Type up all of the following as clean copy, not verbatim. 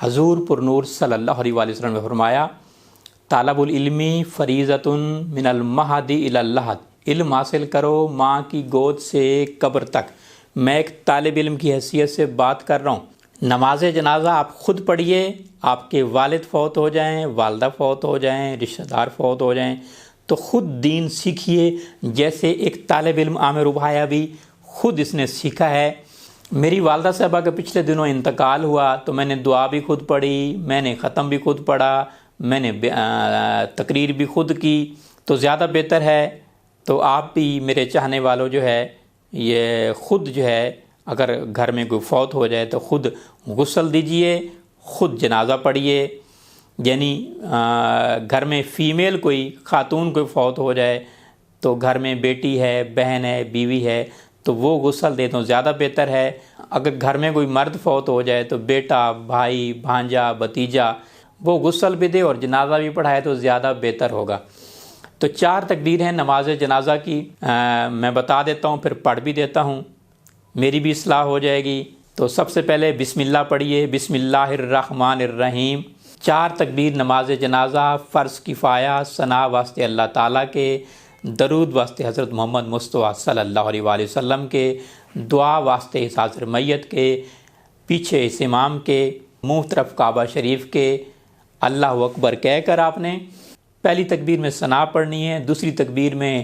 حضور پر نور صلی اللہ علیہ وآلہ وسلم نے فرمایا طالب العلمی فریضۃ من المہد الی اللحد، علم حاصل کرو ماں کی گود سے قبر تک۔ میں ایک طالب علم کی حیثیت سے بات کر رہا ہوں۔ نماز جنازہ آپ خود پڑھیے، آپ کے والد فوت ہو جائیں، والدہ فوت ہو جائیں، رشتہ دار فوت ہو جائیں تو خود دین سیکھیے، جیسے ایک طالب علم عامر ابھایا بھی خود اس نے سیکھا ہے۔ میری والدہ صاحبہ کے پچھلے دنوں انتقال ہوا تو میں نے دعا بھی خود پڑھی، میں نے ختم بھی خود پڑھا، میں نے تقریر بھی خود کی، تو زیادہ بہتر ہے تو آپ بھی میرے چاہنے والوں جو ہے یہ خود جو ہے اگر گھر میں کوئی فوت ہو جائے تو خود غسل دیجئے، خود جنازہ پڑھیے۔ یعنی گھر میں فیمیل کوئی خاتون کوئی فوت ہو جائے تو گھر میں بیٹی ہے، بہن ہے، بیوی ہے تو وہ غسل دے تو زیادہ بہتر ہے۔ اگر گھر میں کوئی مرد فوت ہو جائے تو بیٹا، بھائی، بھانجا، بھتیجا وہ غسل بھی دے اور جنازہ بھی پڑھائے تو زیادہ بہتر ہوگا۔ تو 4 تکبیر ہیں نماز جنازہ کی، میں بتا دیتا ہوں پھر پڑھ بھی دیتا ہوں، میری بھی اصلاح ہو جائے گی۔ تو سب سے پہلے بسم اللہ پڑھیے، بسم اللہ الرحمن الرحیم۔ 4 تکبیر نماز جنازہ، فرض کفایہ، ثنا واسطے اللہ تعالیٰ کے، درود واسطے حضرت محمد مصطفیٰ صلی اللہ علیہ وآلہ وسلم کے، دعا واسطے اس حاضر میت کے، پیچھے اس امام کے، منہ طرف کعبہ شریف کے، اللہ اکبر کہہ کر آپ نے پہلی تکبیر میں ثنا پڑھنی ہے، دوسری تکبیر میں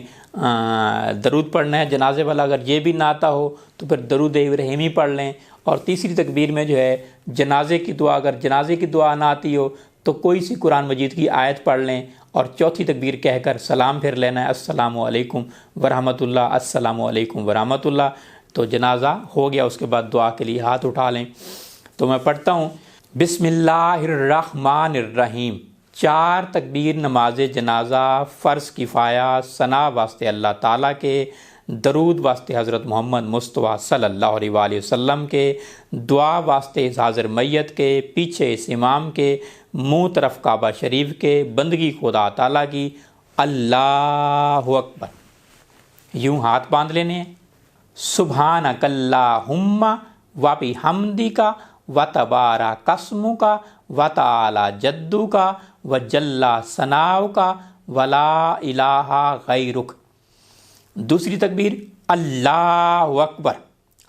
درود پڑھنا ہے جنازے والا، اگر یہ بھی نہ آتا ہو تو پھر درود ابراہیمی پڑھ لیں، اور تیسری تکبیر میں جو ہے جنازے کی دعا، اگر جنازے کی دعا نہ آتی ہو تو کوئی سی قرآن مجید کی آیت پڑھ لیں، اور چوتھی تکبیر کہہ کر سلام پھر لینا ہے، السلام علیکم ورحمۃ اللہ، السلام علیکم ورحمۃ اللہ۔ تو جنازہ ہو گیا، اس کے بعد دعا کے لیے ہاتھ اٹھا لیں۔ تو میں پڑھتا ہوں بسم اللہ الرحمن الرحیم۔ 4 تکبیر نماز جنازہ، فرض کفایہ، ثنا واسطے اللہ تعالیٰ کے، درود واسطے حضرت محمد مصطفیٰ صلی اللہ علیہ وآلہ وسلم کے، دعا واسطے اس حاضر میت کے، پیچھے اس امام کے، منہ طرف کعبہ شریف کے، بندگی خدا تعالیٰ کی، اللہ اکبر۔ یوں ہاتھ باندھ لینے ہیں، سبحانک اللہم وبحمدک وتبارک اسمک وتعالی جدک وجل ثناؤک ولا الہ غیرک۔ دوسری تکبیر اللہ اکبر،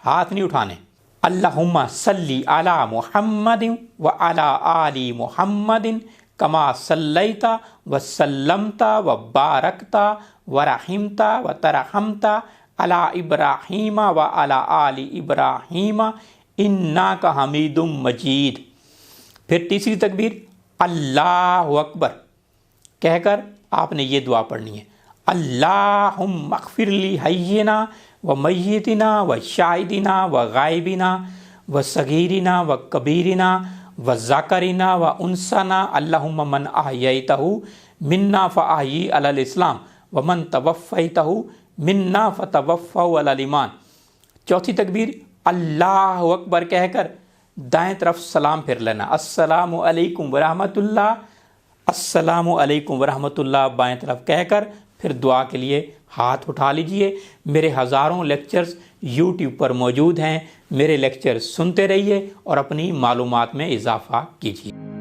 ہاتھ نہیں اٹھانے، اللہم صلی علی محمد وعلی آل محمد کما صلیت وسلمت وبارکت ورحمت وترحمت علی ابراہیم وعلی آل ابراہیم انک حمید مجید۔ پھر تیسری تکبیر اللہ اکبر کہہ کر آپ نے یہ دعا پڑھنی ہے، اللہم اغفر لی حینا و میتنا و شاہدنا و غائبنا و صغیرنا و کبیرنا و ذکرنا و انسنا، اللہم من احییتہ منا فاحیی علی الاسلام و من توفیتہ منا فتوفہ علی الایمان۔ چوتھی تکبیر اللہ اکبر کہہ کر دائیں طرف سلام پھر لینا، السلام علیکم ورحمۃ اللہ، السلام علیکم ورحمۃ اللہ، بائیں طرف کہہ کر پھر دعا کے لیے ہاتھ اٹھا لیجئے۔ میرے ہزاروں لیکچرز یوٹیوب پر موجود ہیں، میرے لیکچر سنتے رہیے اور اپنی معلومات میں اضافہ کیجیے۔